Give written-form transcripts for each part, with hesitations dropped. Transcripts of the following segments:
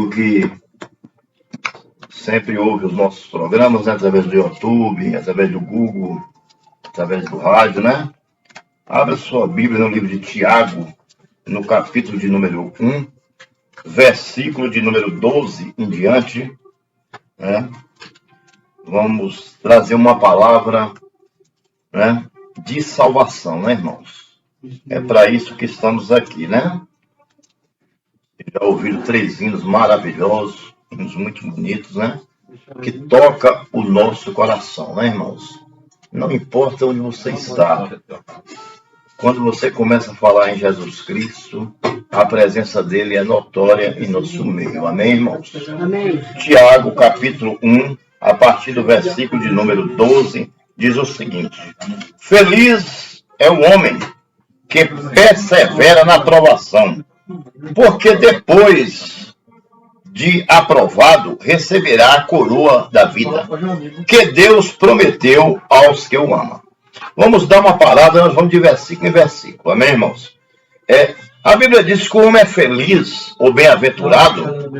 que sempre ouve os nossos programas, né, através do YouTube, através do Google, através do rádio, né? Abra sua Bíblia no livro de Tiago, no capítulo de número 1, versículo de número 12 em diante, né? Vamos trazer uma palavra, né, de salvação, né, irmãos? É para isso que estamos aqui, né? Já ouviram 3 hinos maravilhosos, hinos muito bonitos, né? Que toca o nosso coração, né, irmãos? Não importa onde você está. Quando você começa a falar em Jesus Cristo, a presença dele é notória em nosso meio. Amém, irmãos? Amém. Tiago, capítulo 1, a partir do versículo de número 12, diz o seguinte: Feliz é o homem que persevera na provação, porque depois de aprovado, receberá a coroa da vida, que Deus prometeu aos que o amam. Vamos dar uma parada, nós vamos de versículo em versículo, amém, irmãos? A Bíblia diz que o homem é feliz ou bem-aventurado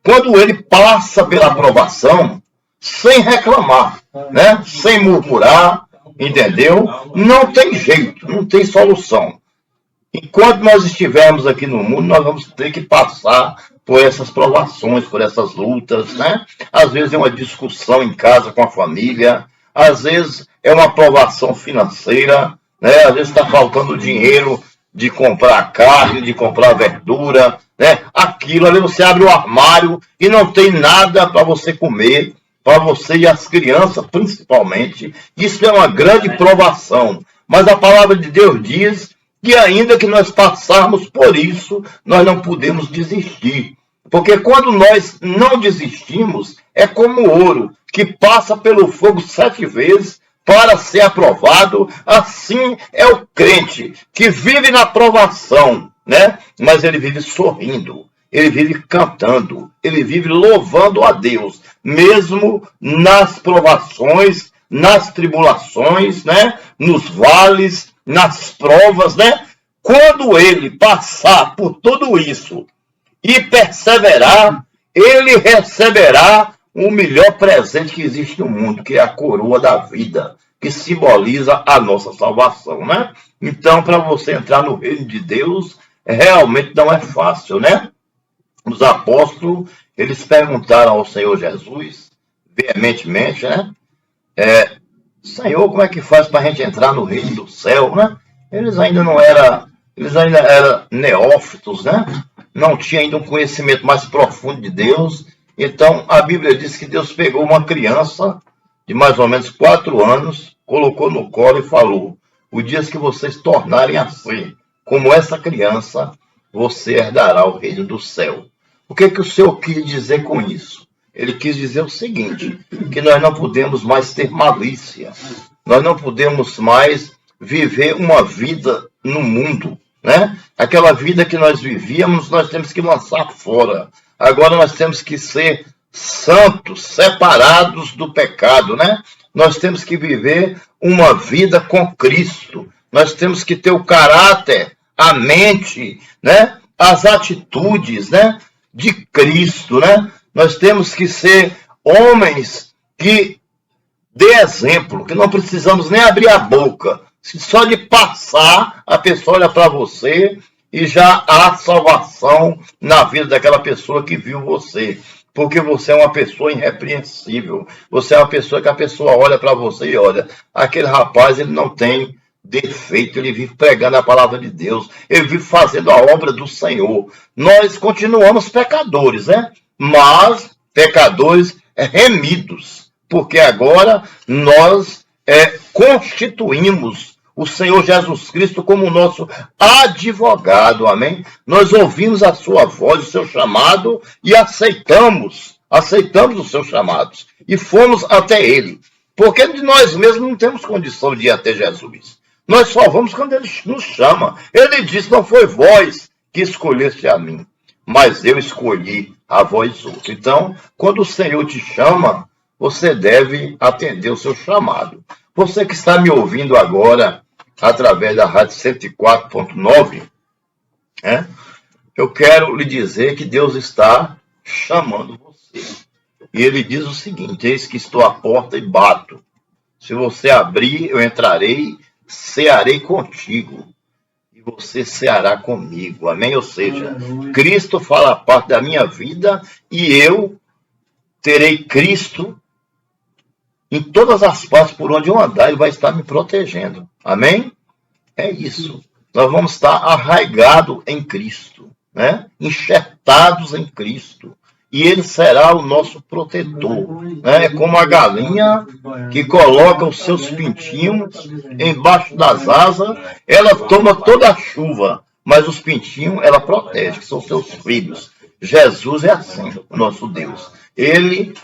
quando ele passa pela aprovação sem reclamar, né? Sem murmurar, entendeu? Não tem jeito, não tem solução. Enquanto nós estivermos aqui no mundo, nós vamos ter que passar por essas provações, por essas lutas, né? Às vezes é uma discussão em casa com a família, às vezes é uma provação financeira, né? Às vezes está faltando dinheiro de comprar carne, de comprar verdura, né? Aquilo, ali você abre o armário e não tem nada para você comer, para você e as crianças, principalmente. Isso é uma grande provação. Mas a palavra de Deus diz que ainda que nós passarmos por isso, nós não podemos desistir. Porque quando nós não desistimos, é como ouro, que passa pelo fogo 7 vezes para ser aprovado. Assim é o crente, que vive na provação, né? Mas ele vive sorrindo, ele vive cantando, ele vive louvando a Deus, mesmo nas provações, nas tribulações, né? Nos vales, nas provas, né? Quando ele passar por tudo isso e perseverar, ele receberá o melhor presente que existe no mundo, que é a coroa da vida, que simboliza a nossa salvação, né? Então, para você entrar no reino de Deus, realmente não é fácil, né? Os apóstolos, eles perguntaram ao Senhor Jesus, veementemente, né? Senhor, como é que faz para a gente entrar no reino do céu, né? Eles ainda eram neófitos, né? Não tinham ainda um conhecimento mais profundo de Deus. Então, a Bíblia diz que Deus pegou uma criança de mais ou menos 4 anos, colocou no colo e falou: o dia que vocês tornarem assim, como essa criança, você herdará o reino do céu. O que o Senhor quis dizer com isso? Ele quis dizer o seguinte, que nós não podemos mais ter malícia, nós não podemos mais viver uma vida no mundo, né? Aquela vida que nós vivíamos, nós temos que lançar fora. Agora nós temos que ser santos, separados do pecado, né? Nós temos que viver uma vida com Cristo. Nós temos que ter o caráter, a mente, né? As atitudes, né? De Cristo, né? Nós temos que ser homens que dê exemplo, que não precisamos nem abrir a boca. Só de passar, a pessoa olha para você e já há salvação na vida daquela pessoa que viu você. Porque você é uma pessoa irrepreensível. Você é uma pessoa que a pessoa olha para você e olha, aquele rapaz, ele não tem defeito, ele vive pregando a palavra de Deus, ele vive fazendo a obra do Senhor. Nós continuamos pecadores, né? Mas pecadores remidos, porque agora nós constituímos o Senhor Jesus Cristo como nosso advogado, amém? Nós ouvimos a sua voz, o seu chamado e aceitamos os seus chamados e fomos até ele, porque de nós mesmos não temos condição de ir até Jesus. Nós só vamos quando ele nos chama. Ele disse: não foi vós que escolheste a mim, mas eu escolhi a vós outros. Então, quando o Senhor te chama, você deve atender o seu chamado. Você que está me ouvindo agora, através da Rádio 104.9, eu quero lhe dizer que Deus está chamando você. E ele diz o seguinte: eis que estou à porta e bato. Se você abrir, eu entrarei, cearei contigo, e você ceará comigo. Amém? Ou seja, Cristo fala parte da minha vida e eu terei Cristo em todas as partes por onde eu andar, ele vai estar me protegendo. Amém? É isso. Nós vamos estar arraigados em Cristo, né? Enxertados em Cristo. E ele será o nosso protetor. Né? É como a galinha que coloca os seus pintinhos embaixo das asas. Ela toma toda a chuva, mas os pintinhos ela protege, que são seus filhos. Jesus é assim, o nosso Deus. Ele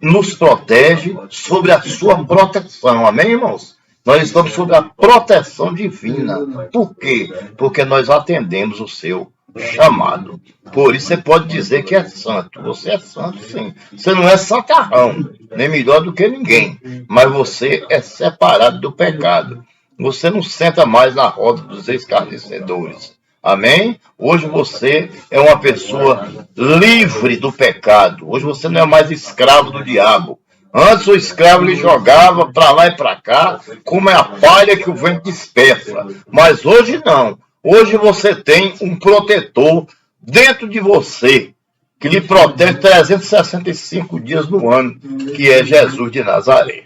nos protege sobre a sua proteção. Amém, irmãos? Nós estamos sob a proteção divina. Por quê? Porque nós atendemos o seu chamado. Por isso você pode dizer que é santo. Você é santo, sim. Você não é santarrão, nem melhor do que ninguém. Mas você é separado do pecado. Você não senta mais na roda dos escarnecedores. Amém? Hoje você é uma pessoa livre do pecado. Hoje você não é mais escravo do diabo. Antes o escravo lhe jogava para lá e para cá, como é a palha que o vento dispersa. Mas hoje não. Hoje você tem um protetor dentro de você, que lhe protege 365 dias no ano, que é Jesus de Nazaré.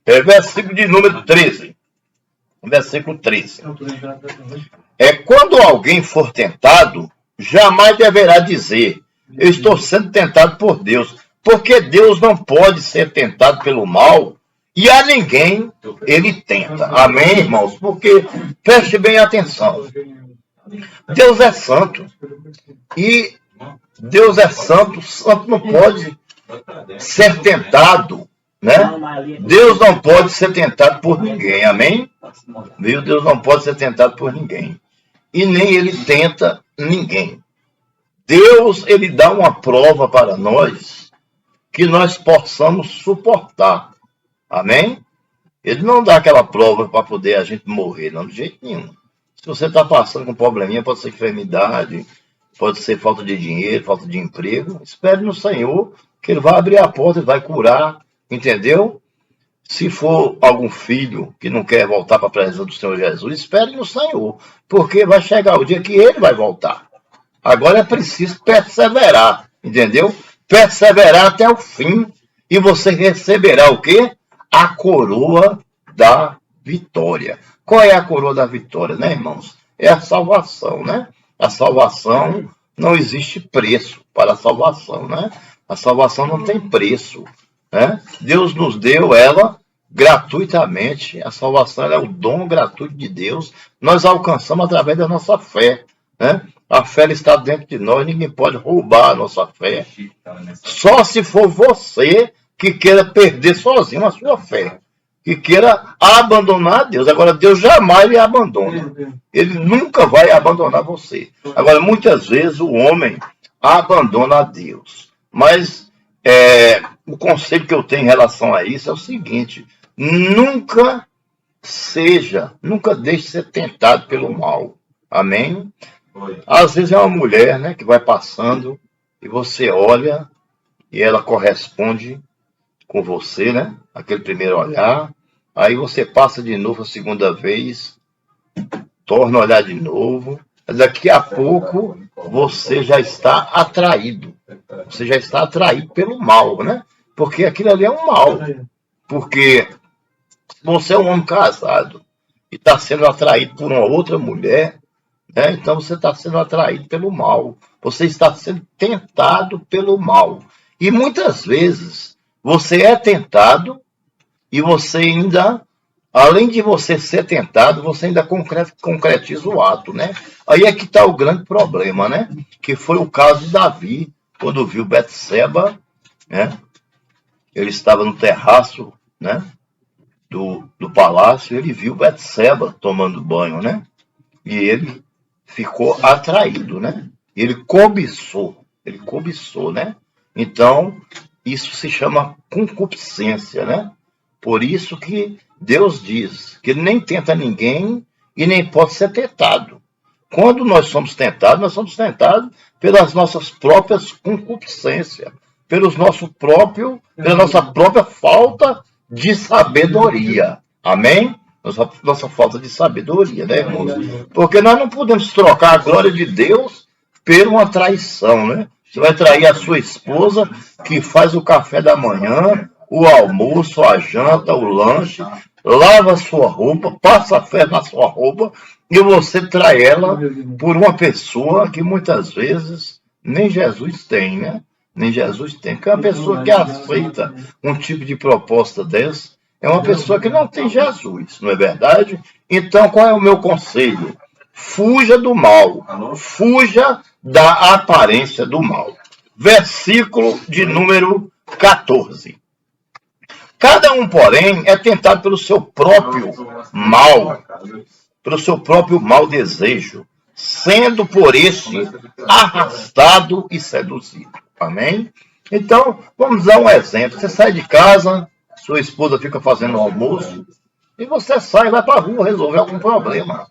É versículo de número 13. Versículo 13. Quando alguém for tentado, jamais deverá dizer: eu estou sendo tentado por Deus. Porque Deus não pode ser tentado pelo mal e a ninguém ele tenta. Amém, irmãos? Porque, preste bem atenção, Deus é santo. E Deus é santo, santo não pode ser tentado, né? Deus não pode ser tentado por ninguém, amém? Viu? Deus não pode ser tentado por ninguém. E nem ele tenta ninguém. Deus, ele dá uma prova para nós que nós possamos suportar. Amém? Ele não dá aquela prova para poder a gente morrer, não, de jeito nenhum. Se você está passando com um probleminha, pode ser enfermidade, pode ser falta de dinheiro, falta de emprego, espere no Senhor, que ele vai abrir a porta e vai curar, entendeu? Se for algum filho que não quer voltar para a presença do Senhor Jesus, espere no Senhor, porque vai chegar o dia que ele vai voltar. Agora é preciso perseverar, entendeu? Perseverar até o fim, e você receberá o quê? A coroa da vitória. Qual é a coroa da vitória, né, irmãos? É a salvação, né? A salvação, não existe preço para a salvação, né? A salvação não tem preço, né? Deus nos deu ela gratuitamente. A salvação é o dom gratuito de Deus. Nós alcançamos através da nossa fé, né? A fé está dentro de nós, ninguém pode roubar a nossa fé. Só se for você que queira perder sozinho a sua fé, que queira abandonar a Deus. Agora, Deus jamais lhe abandona. Ele nunca vai abandonar você. Agora, muitas vezes o homem abandona a Deus. Mas o conselho que eu tenho em relação a isso é o seguinte: nunca deixe ser tentado pelo mal. Amém? Às vezes é uma mulher, né, que vai passando e você olha e ela corresponde com você, né? Aquele primeiro olhar. Aí você passa de novo a segunda vez, torna a olhar de novo. Daqui a pouco você já está atraído. Você já está atraído pelo mal, né? Porque aquilo ali é um mal. Porque se você é um homem casado e está sendo atraído por uma outra mulher, né? Então você está sendo atraído pelo mal. Você está sendo tentado pelo mal. E muitas vezes você é tentado e você ainda, além de você ser tentado, você ainda concretiza o ato, né? Aí é que está o grande problema, né? Que foi o caso de Davi, quando viu Betseba, né? Ele estava no terraço, né? Do palácio, ele viu Betseba tomando banho, né? E ele ficou atraído, né? Ele cobiçou, né? Então, isso se chama concupiscência, né? Por isso que Deus diz que ele nem tenta ninguém e nem pode ser tentado. quando nós somos tentados pelas nossas próprias concupiscências, pela nossa própria falta de sabedoria. Amém? Nossa falta de sabedoria, né, irmãos? Porque nós não podemos trocar a glória de Deus por uma traição, né? Você vai trair a sua esposa, que faz o café da manhã, o almoço, a janta, o lanche, lava a sua roupa, passa ferro na sua roupa, e você trai ela por uma pessoa que muitas vezes nem Jesus tem, né? Nem Jesus tem. Porque uma pessoa que aceita um tipo de proposta dessa é uma pessoa que não tem Jesus, não é verdade? Então, qual é o meu conselho? Fuja do mal, fuja da aparência do mal. Versículo de número 14. Cada um, porém, é tentado pelo seu próprio mal, pelo seu próprio mau desejo, sendo por este arrastado e seduzido. Amém? Então, vamos dar um exemplo. Você sai de casa, sua esposa fica fazendo o almoço, e você sai e vai para a rua resolver algum problema.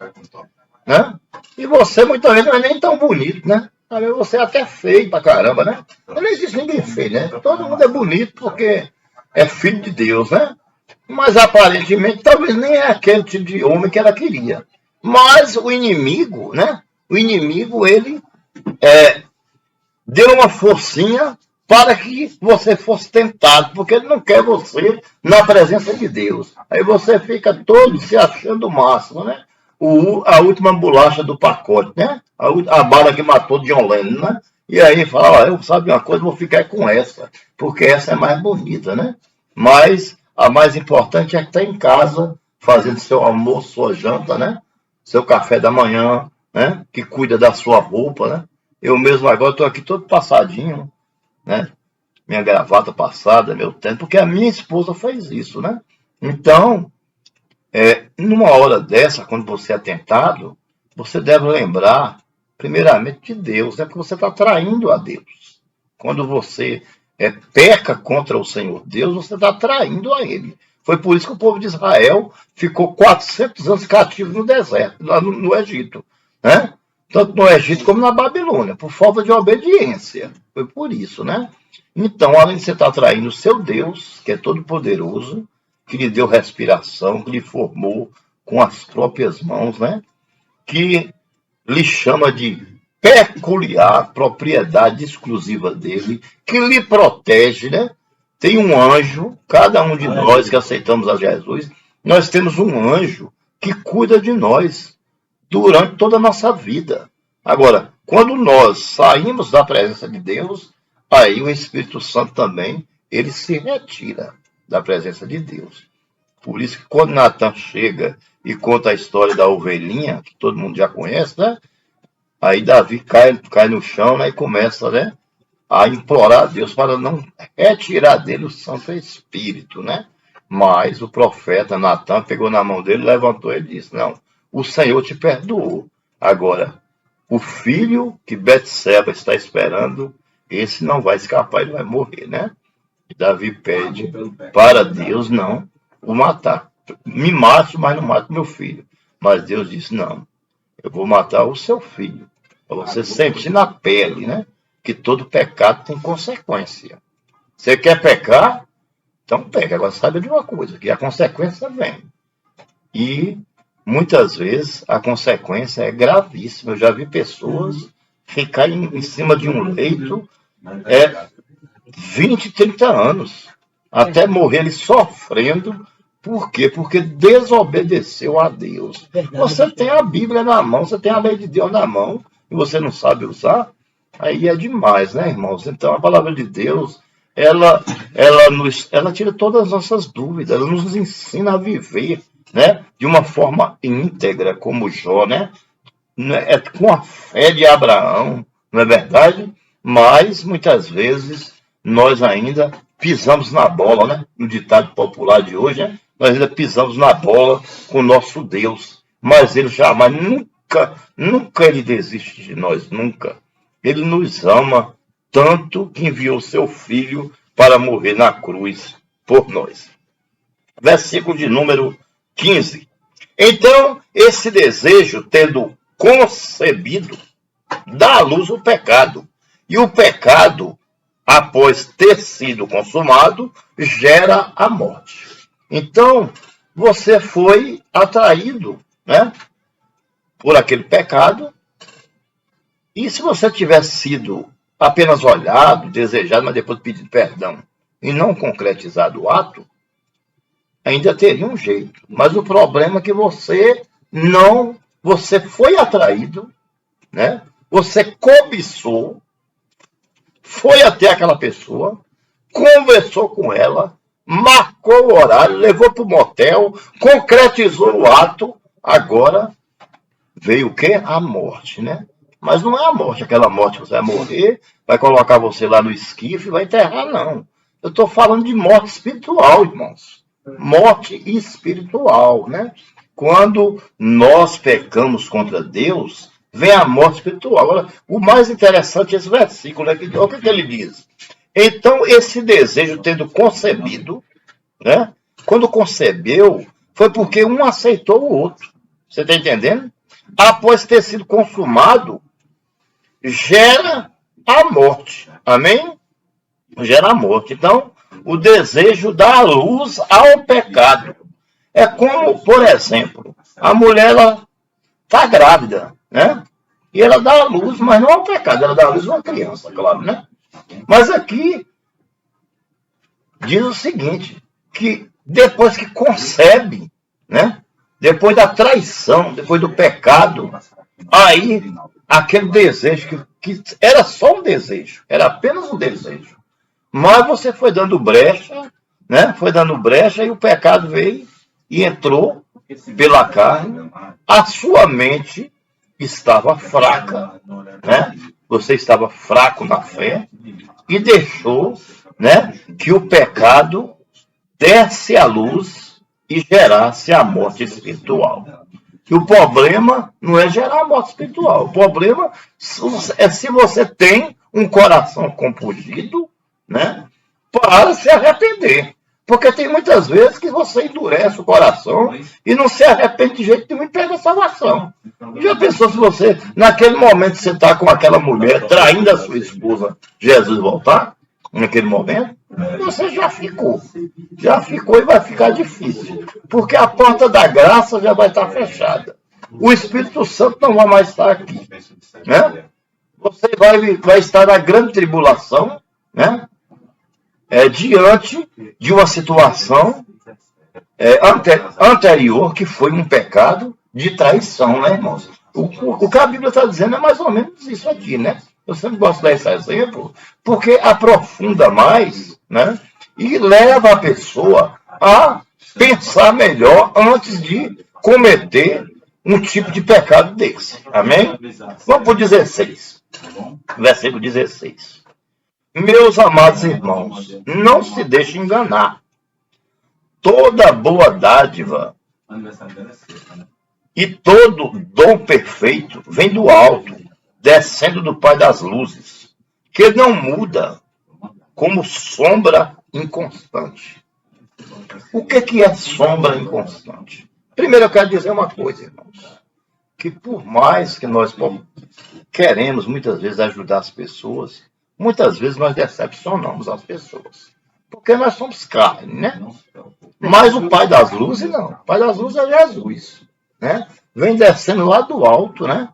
Né? E você, muitas vezes, não é nem tão bonito, né? Às vezes você é até feio pra caramba, né? Não existe ninguém feio, né? Todo mundo é bonito porque é filho de Deus, né? Mas aparentemente talvez nem é aquele tipo de homem que ela queria. Mas o inimigo, né? O inimigo, ele deu uma forcinha para que você fosse tentado, porque ele não quer você na presença de Deus. Aí você fica todo se achando o máximo, né? A última bolacha do pacote, né? A bala que matou John Lennon, né? E aí fala, eu sabe uma coisa, vou ficar com essa, porque essa é mais bonita, né? Mas a mais importante é estar em casa, fazendo seu almoço, sua janta, né? Seu café da manhã, né? Que cuida da sua roupa, né? Eu mesmo agora estou aqui todo passadinho, né? Minha gravata passada, meu tênis, porque a minha esposa fez isso, né? Então, numa hora dessa, quando você é tentado, você deve lembrar, primeiramente, de Deus, né? Porque você está traindo a Deus. Quando você peca contra o Senhor Deus, você está traindo a Ele. Foi por isso que o povo de Israel ficou 400 anos cativo no deserto, lá no Egito, né? Tanto no Egito como na Babilônia, por falta de obediência. Foi por isso, né? Então, além de você estar traindo o seu Deus, que é todo poderoso, que lhe deu respiração, que lhe formou com as próprias mãos, né? Que lhe chama de peculiar, propriedade exclusiva dele, que lhe protege, né? Tem um anjo, cada um de nós que aceitamos a Jesus, nós temos um anjo que cuida de nós durante toda a nossa vida. Agora, quando nós saímos da presença de Deus, aí o Espírito Santo também, ele se retira da presença de Deus. Por isso que quando Natan chega e conta a história da ovelhinha, que todo mundo já conhece, né? Aí Davi cai no chão, né? E começa, né? A implorar a Deus para não retirar dele o Santo Espírito, né? Mas o profeta Natan pegou na mão dele, levantou e disse, não, o Senhor te perdoou. Agora, o filho que Betseba está esperando, esse não vai escapar, ele vai morrer, né? E Davi pede para Deus não o matar. Me mate, mas não mate meu filho. Mas Deus disse, não, eu vou matar o seu filho. Para você sentir na pele, né? Que todo pecado tem consequência. Você quer pecar? Então pega. Agora sabe de uma coisa, que a consequência vem. E muitas vezes a consequência é gravíssima. Eu já vi pessoas ficarem em cima de um leito 20, 30 anos. Até morrerem sofrendo. Por quê? Porque desobedeceu a Deus. Você tem a Bíblia na mão, você tem a lei de Deus na mão, e você não sabe usar, aí é demais, né, irmãos? Então a palavra de Deus, ela tira todas as nossas dúvidas, ela nos ensina a viver, né, de uma forma íntegra, como Jó, né? Com a fé de Abraão, não é verdade? Mas muitas vezes nós ainda pisamos na bola, né? No ditado popular de hoje, né? Nós ainda pisamos na bola com o nosso Deus, mas ele jamais, nunca ele desiste de nós, nunca. Ele nos ama tanto que enviou seu filho para morrer na cruz por nós. Versículo de número 15. Então, esse desejo, tendo concebido, dá à luz o pecado. E o pecado, após ter sido consumado, gera a morte. Então, você foi atraído, né, por aquele pecado. E se você tivesse sido apenas olhado, desejado, mas depois pedido perdão e não concretizado o ato, ainda teria um jeito. Mas o problema é que você foi atraído, né? Você cobiçou, foi até aquela pessoa, conversou com ela, marcou o horário, levou para o motel, concretizou o ato, agora veio o quê? A morte, né? Mas não é a morte, aquela morte que você vai morrer, vai colocar você lá no esquife e vai enterrar, não. Eu estou falando de morte espiritual, irmãos. Morte espiritual, né? Quando nós pecamos contra Deus, vem a morte espiritual. Agora, o mais interessante é esse versículo aqui. Olha o que ele diz. Então, esse desejo tendo concebido, né? Quando concebeu, foi porque um aceitou o outro. Você está entendendo? Após ter sido consumado, gera a morte. Amém? Gera a morte. Então, o desejo dá luz ao pecado. É como, por exemplo, a mulher está grávida, né? E ela dá a luz, mas não é um pecado, ela dá a luz a uma criança, claro, né? Mas aqui diz o seguinte, que depois que concebe, né? Depois da traição, depois do pecado, aí aquele desejo que era só um desejo, era apenas um desejo. Mas você foi dando brecha, né? Foi dando brecha e o pecado veio e entrou pela carne. A sua mente estava fraca, né? Você estava fraco na fé e deixou, né, que o pecado desse à luz e gerasse a morte espiritual. E o problema não é gerar a morte espiritual. O problema é se você tem um coração compungido, né, para se arrepender. Porque tem muitas vezes que você endurece o coração e não se arrepende de jeito nenhum e perde a salvação. Já pensou se você, naquele momento, você está com aquela mulher traindo a sua esposa, Jesus voltar? Naquele momento, você já ficou e vai ficar difícil. Porque a porta da graça já vai estar fechada. O Espírito Santo não vai mais estar aqui. Né? Você vai estar na grande tribulação, né? Diante de uma situação anterior, que foi um pecado de traição, né, irmãos? O que a Bíblia está dizendo é mais ou menos isso aqui, né? Eu sempre gosto de dar esse exemplo, porque aprofunda mais, né? E leva a pessoa a pensar melhor antes de cometer um tipo de pecado desse. Amém? Vamos para o 16. Versículo 16. Meus amados irmãos, não se deixem enganar. Toda boa dádiva e todo dom perfeito vem do alto, descendo do Pai das luzes, que não muda, como sombra inconstante. O que é sombra inconstante? Primeiro eu quero dizer uma coisa, irmãos, que por mais que nós queremos muitas vezes ajudar as pessoas, muitas vezes nós decepcionamos as pessoas. Porque nós somos carne, né? Mas o Pai das Luzes, não. O Pai das Luzes é Jesus, né? Vem descendo lá do alto, né?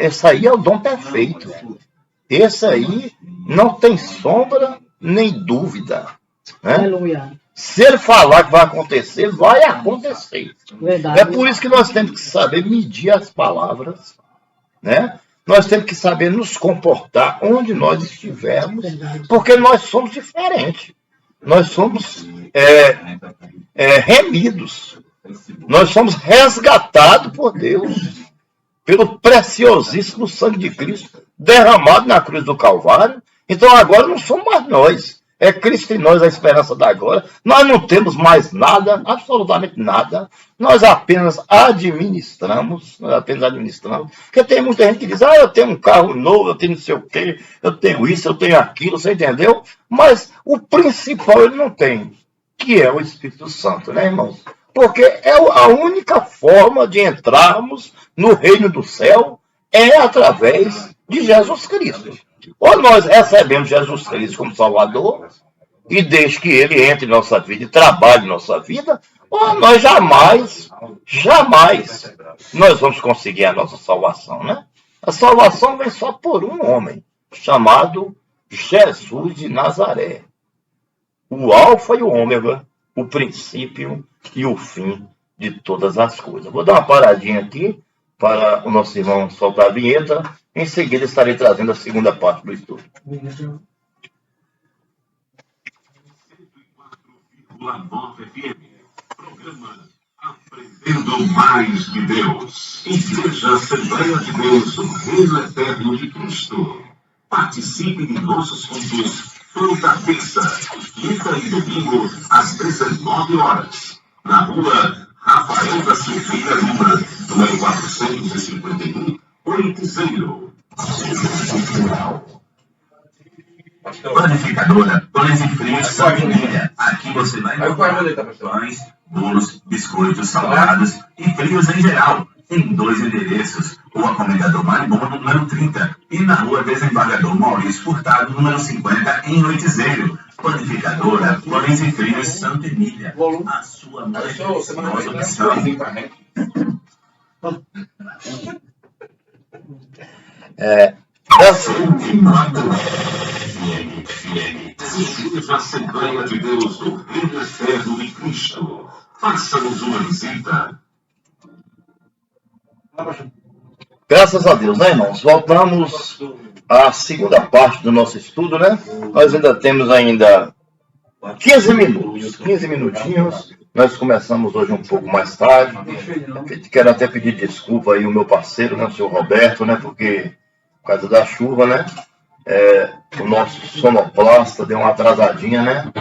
Esse aí é o dom perfeito. Esse aí não tem sombra nem dúvida. Né? Aleluia. Se ele falar que vai acontecer, vai acontecer. Verdade. É por isso que nós temos que saber medir as palavras, né? Nós temos que saber nos comportar onde nós estivermos, porque nós somos diferentes. Nós somos remidos. Nós somos resgatados por Deus, pelo preciosíssimo sangue de Cristo, derramado na cruz do Calvário. Então agora não somos mais nós. É Cristo em nós a esperança da glória. Nós não temos mais nada, absolutamente nada. Nós apenas administramos. Porque tem muita gente que diz, eu tenho um carro novo, eu tenho não sei o quê, eu tenho isso, eu tenho aquilo, você entendeu? Mas o principal ele não tem, que é o Espírito Santo, né, irmãos? Porque é a única forma de entrarmos no reino do céu é através de Jesus Cristo. Ou nós recebemos Jesus Cristo como Salvador e deixe que Ele entre em nossa vida e trabalhe em nossa vida, ou nós jamais nós vamos conseguir a nossa salvação, né? A salvação vem só por um homem, chamado Jesus de Nazaré. O alfa e o ômega, o princípio e o fim de todas as coisas. Vou dar uma paradinha aqui para o nosso irmão soltar a vinheta. Em seguida estarei trazendo a segunda parte do estudo. Programa Aprendendo Mais de Deus. Igreja Assembleia de Deus, o Reino Eterno de Cristo. Participe de nossos cultos toda terça, quinta e domingo, às 19 horas. Na rua Rafael da Silveira Lima, número 451, Oitizeiro. Panificadora, pães e frios Santinha. Aqui você vai encontrar pães, bolos, biscoitos, salgados e frios em geral. Em 2 endereços. Rua Comendador Maribondo, número 30. E na Rua Desembargador Maurício Furtado, número 50, em Oitizeiro. Panificadora, pães e frios Santa Emília. A sua mais deliciosa opção. Igreja Assembleia de Deus do Reino Eterno de Cristo. Faça-nos uma visita. Graças a Deus, né, irmãos? Voltamos à segunda parte do nosso estudo, né? Nós ainda temos 15 minutinhos. Nós começamos hoje um pouco mais tarde. Quero até pedir desculpa aí ao meu parceiro, né, o senhor Roberto, né? Porque por causa da chuva, né? O nosso sonoplasta deu uma atrasadinha, né?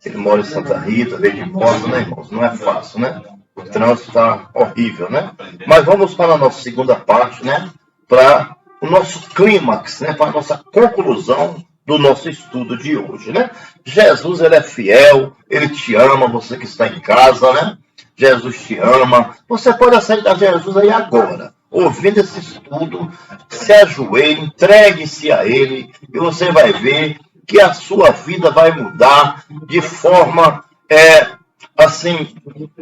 Ele mora em Santa Rita, veio de moto, né, irmãos? Não é fácil, né? O trânsito está horrível, né? Mas vamos para a nossa segunda parte, né? Para o nosso clímax, né? Para a nossa conclusão do nosso estudo de hoje, né? Jesus, ele é fiel, ele te ama, você que está em casa, né? Jesus te ama. Você pode aceitar Jesus aí agora, ouvindo esse estudo, se ajoelhe, entregue-se a ele, e você vai ver que a sua vida vai mudar de forma, assim,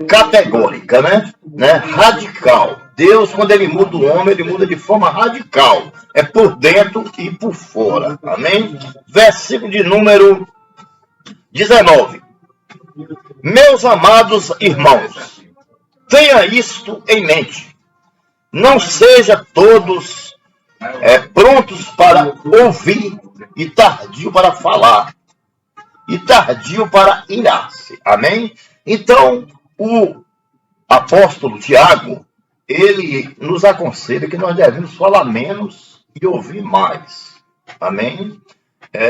categórica, né? Radical. Deus, quando ele muda o homem, ele muda de forma radical. É por dentro e por fora. Amém? Versículo de número 19. Meus amados irmãos, tenha isto em mente. Não seja todos prontos para ouvir e tardio para falar e tardio para irar-se. Amém? Então, o apóstolo Tiago, ele nos aconselha que nós devemos falar menos e ouvir mais. Amém?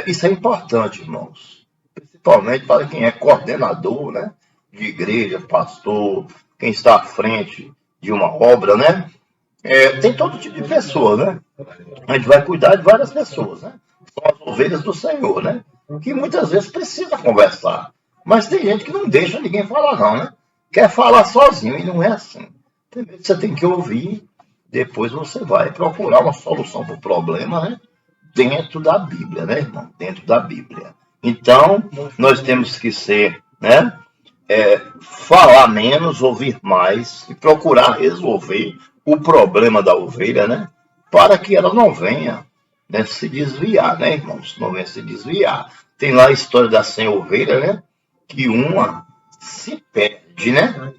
Isso é importante, irmãos. Principalmente para quem é coordenador, né, de igreja, pastor, quem está à frente de uma obra, né? Tem todo tipo de pessoa, né? A gente vai cuidar de várias pessoas, né? São as ovelhas do Senhor, né? Que muitas vezes precisa conversar. Mas tem gente que não deixa ninguém falar, não, né? Quer falar sozinho, e não é assim. Primeiro você tem que ouvir, depois você vai procurar uma solução para o problema, né? Dentro da Bíblia, né, irmão? Dentro da Bíblia. Então, nós temos que ser, né? Falar menos, ouvir mais e procurar resolver o problema da ovelha, né? Para que ela não venha, né, se desviar, né, irmãos? Não venha se desviar. Tem lá a história da 100 ovelhas, né? Que uma se perde, né?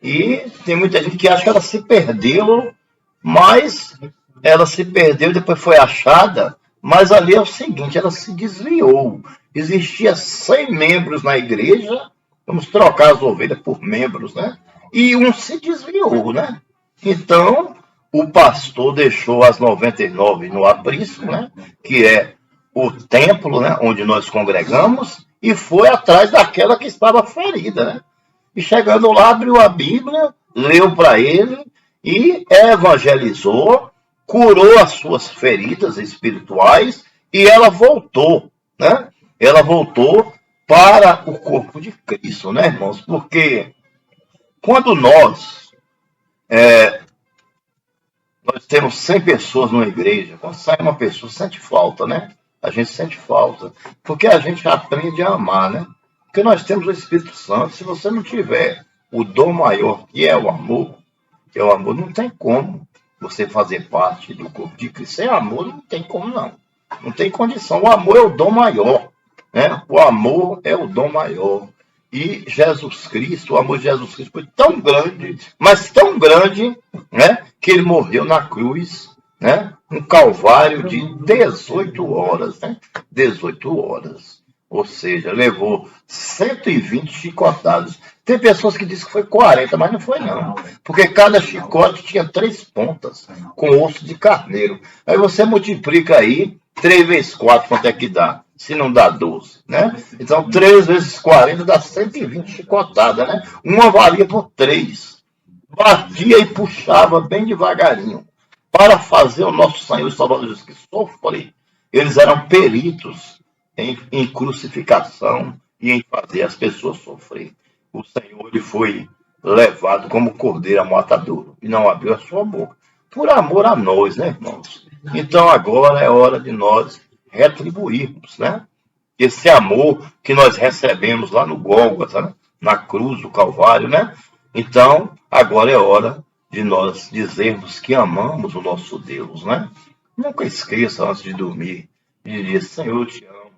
E tem muita gente que acha que ela se perdeu, mas ela se perdeu e depois foi achada. Mas ali é o seguinte, ela se desviou. Existia 100 membros na igreja, vamos trocar as ovelhas por membros, né? E um se desviou, né? Então, o pastor deixou as 99 no aprisco, né? Que é o templo, né? Onde nós congregamos, e foi atrás daquela que estava ferida, né? E chegando lá, abriu a Bíblia, leu para ele e evangelizou, curou as suas feridas espirituais e ela voltou, né? Ela voltou para o corpo de Cristo, né, irmãos? Porque Quando nós temos 100 pessoas numa igreja, quando sai uma pessoa, sente falta, né? A gente sente falta, porque a gente aprende a amar, né? Porque nós temos o Espírito Santo. Se você não tiver o dom maior, que é o amor, não tem como você fazer parte do corpo de Cristo. Sem amor, não tem como, não. Não tem condição. O amor é o dom maior, né? O amor é o dom maior. E Jesus Cristo, o amor de Jesus Cristo foi tão grande, mas tão grande, né, que ele morreu na cruz, né, um calvário de 18 horas, né, 18 horas. Ou seja, levou 120 chicotadas. Tem pessoas que dizem que foi 40, mas não foi não. Porque cada chicote tinha 3 pontas, com osso de carneiro. Aí você multiplica aí, 3 vezes 4, quanto é que dá? Se não dá 12, né? Então, 3 vezes 40 dá 120 chicotadas, né? Uma valia por 3. Batia e puxava bem devagarinho. Para fazer o nosso Senhor e Salvador Jesus Cristo sofrer. Eles eram peritos em crucificação e em fazer as pessoas sofrer. O Senhor, ele foi levado como cordeiro a matadouro e não abriu a sua boca. Por amor a nós, né, irmãos? Então, agora é hora de nós retribuirmos, né? Esse amor que nós recebemos lá no Gólgota, né? Na cruz do Calvário, né? Então, agora é hora de nós dizermos que amamos o nosso Deus, né? Nunca esqueça, antes de dormir, de dizer: Senhor, eu te amo,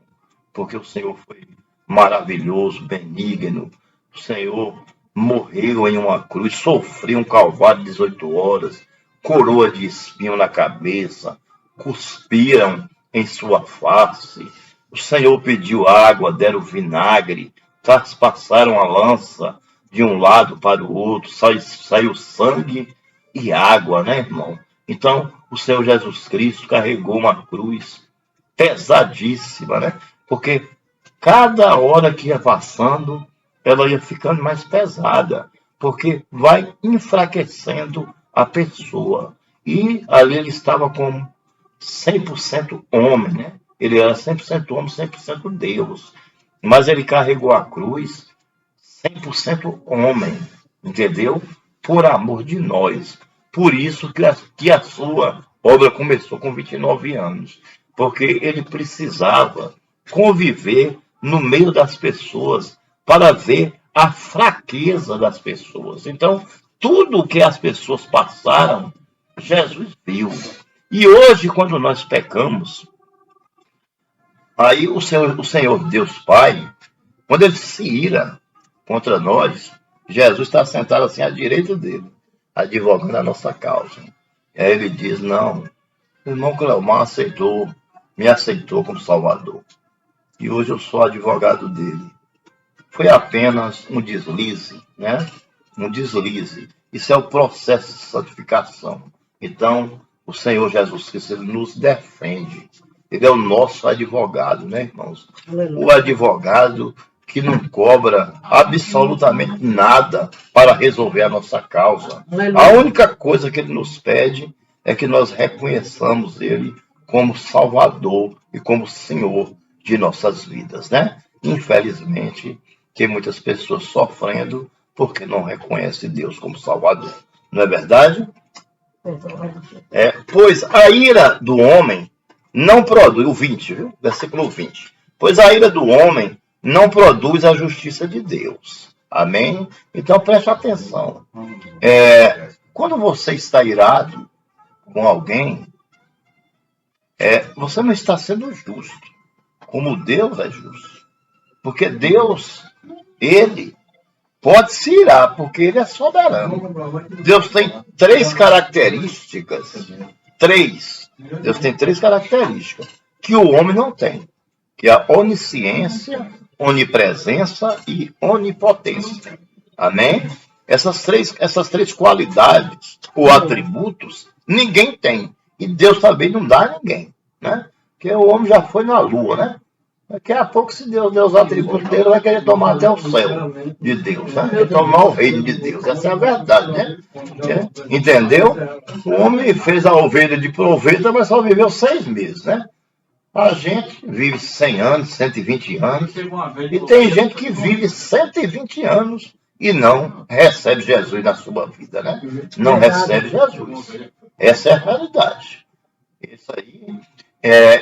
porque o Senhor foi maravilhoso, benigno. O Senhor morreu em uma cruz, sofreu um calvário de 18 horas, coroa de espinho na cabeça, cuspiram em sua face. O Senhor pediu água, deram vinagre, passaram a lança de um lado para o outro, saiu sangue e água, né, irmão? Então, o Senhor Jesus Cristo carregou uma cruz pesadíssima, né? Porque cada hora que ia passando, ela ia ficando mais pesada, porque vai enfraquecendo a pessoa. E ali ele estava como 100% homem, né? Ele era 100% homem, 100% Deus. Mas ele carregou a cruz 100% homem, entendeu? Por amor de nós. Por isso que a sua obra começou com 29 anos. Porque ele precisava conviver no meio das pessoas para ver a fraqueza das pessoas. Então, tudo que as pessoas passaram, Jesus viu. E hoje, quando nós pecamos, aí o Senhor Deus Pai, quando ele se ira contra nós, Jesus está sentado assim à direita dele, advogando a nossa causa. E aí ele diz: não, o irmão Cleomar me aceitou como Salvador. E hoje eu sou advogado dele. Foi apenas um deslize, né? Um deslize. Isso é o processo de santificação. Então, o Senhor Jesus Cristo, ele nos defende. Ele é o nosso advogado, né, irmãos? O advogado que não cobra absolutamente nada para resolver a nossa causa. A única coisa que ele nos pede é que nós reconheçamos ele como Salvador e como Senhor de nossas vidas, né? Infelizmente, tem muitas pessoas sofrendo porque não reconhecem Deus como Salvador. Não é verdade? Pois a ira do homem não produz, o 20, viu? Versículo 20. Pois a ira do homem não produz a justiça de Deus. Amém? Então preste atenção. Quando você está irado com alguém, você não está sendo justo, como Deus é justo. Porque Deus, ele pode se irar, porque ele é soberano. Deus tem 3 características. Deus tem 3 características que o homem não tem. Que é a onisciência, onipresença e onipotência. Amém? Essas três qualidades ou atributos, ninguém tem. E Deus também não dá a ninguém, né? Porque o homem já foi na lua, né? Daqui a pouco, se Deus der os atributos dele, vai querer tomar até o céu de Deus, né? Vai tomar o reino de Deus. Essa é a verdade, né? Entendeu? O homem fez a ovelha de proveito, mas só viveu 6 meses, né? A gente vive 100 anos, 120 anos, e tem gente que vive 120 anos e não recebe Jesus na sua vida, né? Não recebe Jesus. Essa é a realidade. Isso aí,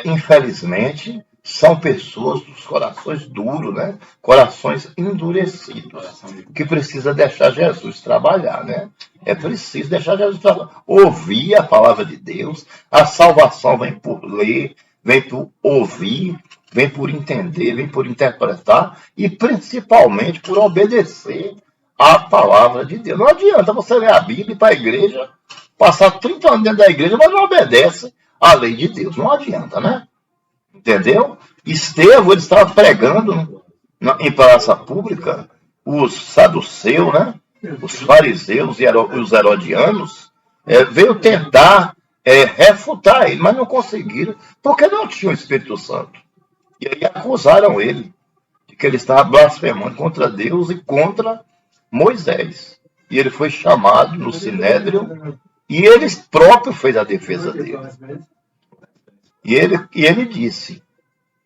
infelizmente, são pessoas dos corações duros, né? Corações endurecidos, que precisa deixar Jesus trabalhar, né? É preciso deixar Jesus trabalhar. Ouvir a palavra de Deus, a salvação vem por ler, vem por ouvir, vem por entender, vem por interpretar e principalmente por obedecer à palavra de Deus. Não adianta você ler a Bíblia e ir para a igreja, passar 30 anos dentro da igreja, mas não obedece à lei de Deus. Não adianta, né? Entendeu? Estevão, ele estava pregando em praça pública, os saduceus, né? Os fariseus e os herodianos veio tentar refutar ele, mas não conseguiram, porque não tinha o Espírito Santo. E aí acusaram ele de que ele estava blasfemando contra Deus e contra Moisés. E ele foi chamado no Sinédrio e ele próprio fez a defesa dele. E ele disse,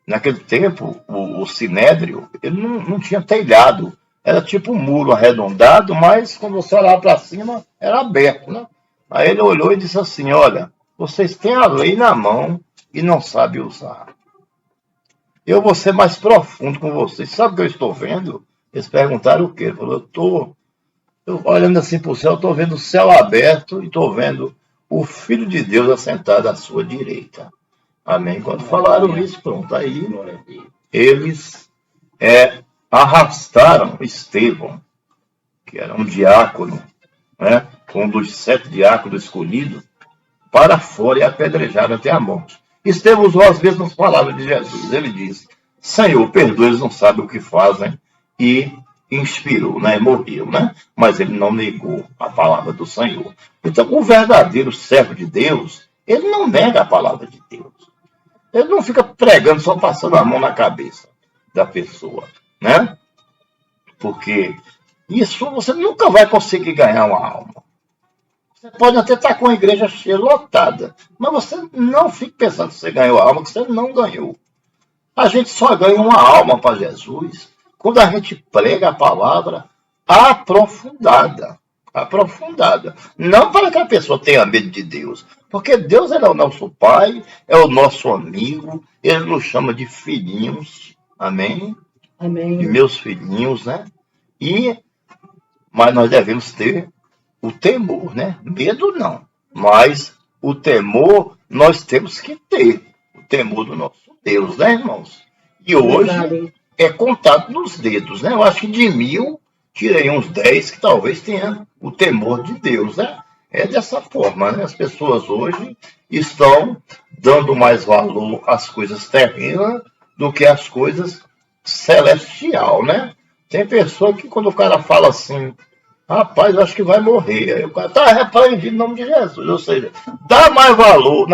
naquele tempo, o Sinédrio, ele não tinha telhado. Era tipo um muro arredondado, mas quando você olhava para cima, era aberto, né? Aí ele olhou e disse assim, olha, vocês têm a lei na mão e não sabem usar. Eu vou ser mais profundo com vocês. Sabe o que eu estou vendo? Eles perguntaram o quê? Ele falou, eu olhando assim para o céu, estou vendo o céu aberto e estou vendo o Filho de Deus assentado à sua direita. Amém? Quando falaram isso, pronto. Aí eles arrastaram Estevão, que era um diácono, né, um dos 7 diáconos escolhidos, para fora e apedrejaram até a morte. Estevão usou as mesmas palavras de Jesus. Ele disse, Senhor, perdoa, eles não sabem o que fazem, e inspirou, né? Morreu, né? Mas ele não negou a palavra do Senhor. Então, o verdadeiro servo de Deus, ele não nega a palavra de Deus. Ele não fica pregando, só passando a mão na cabeça da pessoa, né? Porque isso você nunca vai conseguir ganhar uma alma. Você pode até estar com a igreja cheia, lotada, mas você não fique pensando que você ganhou a alma, que você não ganhou. A gente só ganha uma alma para Jesus quando a gente prega a palavra aprofundada. Aprofundada. Não para que a pessoa tenha medo de Deus, porque Deus é o nosso Pai, é o nosso amigo, Ele nos chama de filhinhos, amém? Amém. De meus filhinhos, né? Mas nós devemos ter o temor, né? Medo não, mas o temor nós temos que ter, o temor do nosso Deus, né, irmãos? E hoje é contado nos dedos, né? Eu acho que de 1000, tirei uns 10 que talvez tenham o temor de Deus, né? É dessa forma, né? As pessoas hoje estão dando mais valor às coisas terrenas do que às coisas celestial, né? Tem pessoa que quando o cara fala assim, rapaz, eu acho que vai morrer, aí o cara está repreendido em nome de Jesus, ou seja, dá mais valor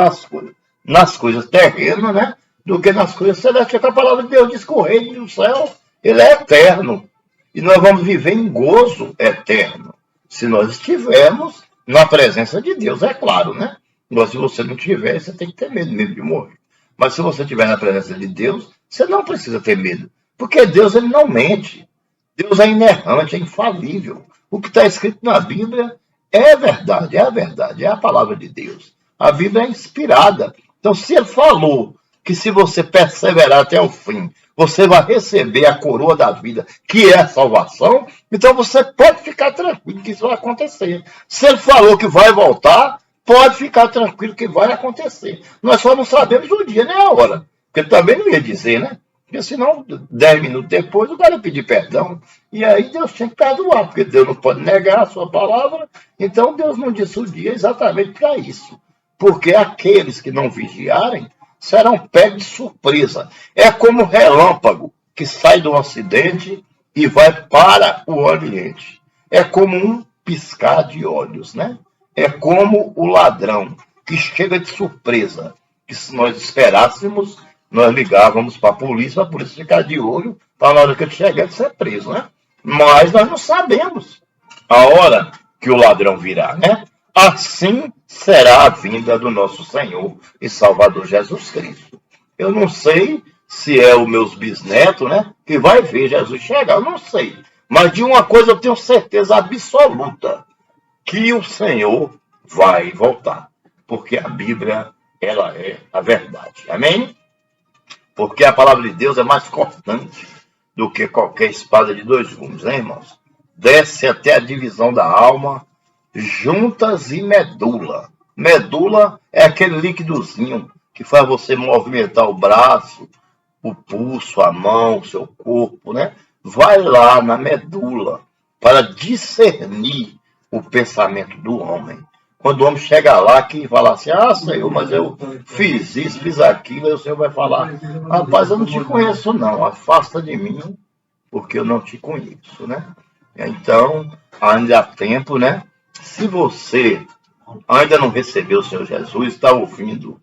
nas coisas terrenas, né? Do que nas coisas celestiais. A palavra de Deus diz que o reino do céu, ele é eterno. E nós vamos viver em gozo eterno. Se nós estivermos na presença de Deus, é claro, né? Mas se você não tiver, você tem que ter medo mesmo de morrer. Mas se você estiver na presença de Deus, você não precisa ter medo. Porque Deus, ele não mente. Deus é inerrante, é infalível. O que está escrito na Bíblia é verdade, é a palavra de Deus. A Bíblia é inspirada. Então, se ele falou que se você perseverar até o fim, você vai receber a coroa da vida, que é a salvação, então você pode ficar tranquilo que isso vai acontecer. Se ele falou que vai voltar, pode ficar tranquilo que vai acontecer. Nós só não sabemos o dia nem a hora, porque ele também não ia dizer, né? Porque senão, 10 minutos depois, o cara ia pedir perdão. E aí Deus tinha que perdoar, porque Deus não pode negar a sua palavra, então Deus não disse o dia exatamente para isso. Porque aqueles que não vigiarem serão pegos de surpresa. É como o relâmpago que sai do ocidente e vai para o oriente. É como um piscar de olhos, né? É como o ladrão que chega de surpresa, que se nós esperássemos, nós ligávamos para a polícia ficar de olho, para na hora que ele chegar ele ser preso, né? Mas nós não sabemos a hora que o ladrão virá, né? Assim será a vinda do nosso Senhor e Salvador Jesus Cristo. Eu não sei se é os meus bisnetos, né, que vai ver Jesus chegar, eu não sei. Mas de uma coisa eu tenho certeza absoluta, que o Senhor vai voltar. Porque a Bíblia, ela é a verdade. Amém? Porque a palavra de Deus é mais cortante do que qualquer espada de dois gumes, né, irmãos? Desce até a divisão da alma, juntas e medula. Medula é aquele líquidozinho que faz você movimentar o braço, o pulso, a mão, o seu corpo, né? Vai lá na medula para discernir o pensamento do homem. Quando o homem chega lá que fala assim, Senhor, mas eu fiz isso, fiz aquilo, aí o Senhor vai falar, rapaz, eu não te conheço não, afasta de mim, porque eu não te conheço, né? Então, ainda há tempo, né? Se você ainda não recebeu o Senhor Jesus, está ouvindo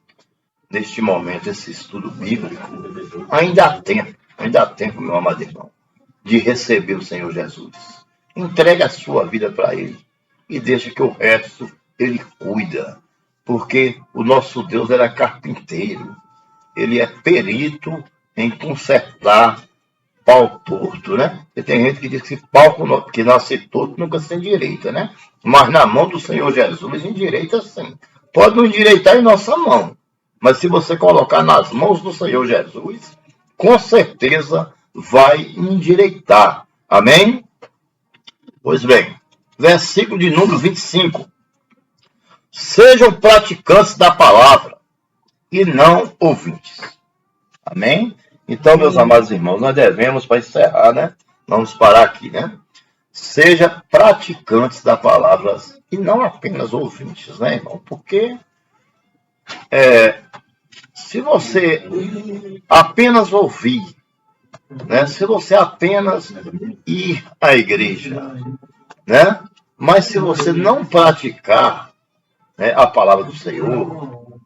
neste momento esse estudo bíblico, ainda há tempo, meu amado irmão, de receber o Senhor Jesus. Entregue a sua vida para Ele e deixa que o resto Ele cuida, porque o nosso Deus era carpinteiro, Ele é perito em consertar pau torto, né? E tem gente que diz que pau que nasce torto nunca se endireita, né? Mas na mão do Senhor Jesus endireita sim. Pode não endireitar em nossa mão, mas se você colocar nas mãos do Senhor Jesus, com certeza vai endireitar. Amém? Pois bem, versículo de número 25. Sejam praticantes da palavra e não ouvintes. Amém? Então, meus amados irmãos, nós devemos, para encerrar, né? Vamos parar aqui, né? Seja praticantes da palavra e não apenas ouvintes, né, irmão? Porque se você apenas ouvir, né? Se você apenas ir à igreja, né? Mas se você não praticar, né, a palavra do Senhor,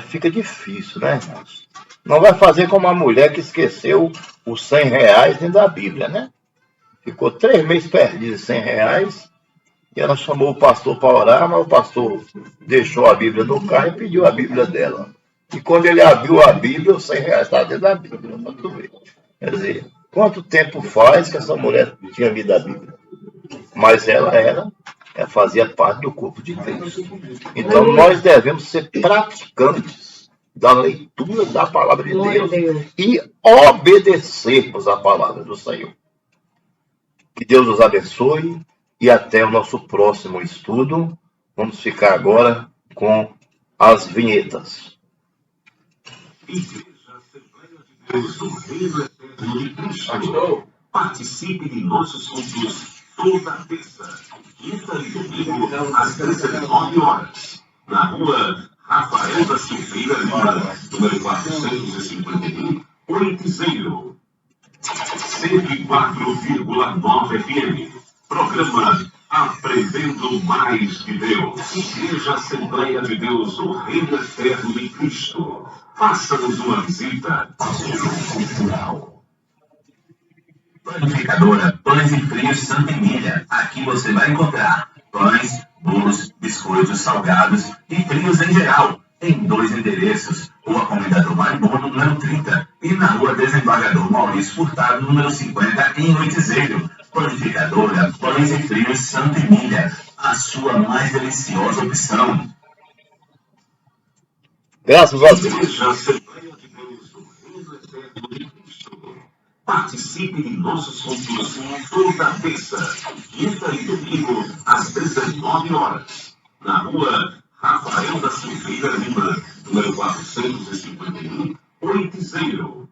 fica difícil, né, irmãos? Não vai fazer como a mulher que esqueceu os 100 reais dentro da Bíblia, né? Ficou 3 meses perdida, 100 reais, e ela chamou o pastor para orar, mas o pastor deixou a Bíblia no carro e pediu a Bíblia dela. E quando ele abriu a Bíblia, os 100 reais estavam dentro da Bíblia, para tu ver. Quer dizer, quanto tempo faz que essa mulher tinha lido a Bíblia? Mas ela fazia parte do corpo de Cristo. Então nós devemos ser praticantes da leitura da palavra de Deus e obedecermos a palavra do Senhor. Que Deus nos abençoe e até o nosso próximo estudo. Vamos ficar agora com as vinhetas. Igreja Assembleia de Deus do Reino Eterno de Cristo. Participe de nossos cultos toda terça, quinta e domingo, às 19 horas, na rua Rafael da Silveira Lima, número 451, Oitizeiro. 104,9 FM. Programa Aprendendo Mais de Deus. Igreja Assembleia de Deus do Reino Eterno de Cristo. Faça-nos uma visita. Cultural. Panificadora Pães e Frios Santa Emília. Aqui você vai encontrar pães, bolos, biscoitos, salgados e frios em geral. Em 2 endereços. Rua Comendador Maribondo, número 30. E na Rua Desembargador Maurício Furtado, número 50, em Oitizeiro. Panificadora Pães e Frios Santa Emília. A sua mais deliciosa opção. Graças a Deus. Igreja Assembleia de Deus do Reino Eterno de Cristo. Participe de nossos cultos toda terça, quinta e domingo, às 19 horas. Na rua Rafael da Silveira Lima, número 451, Oitizeiro.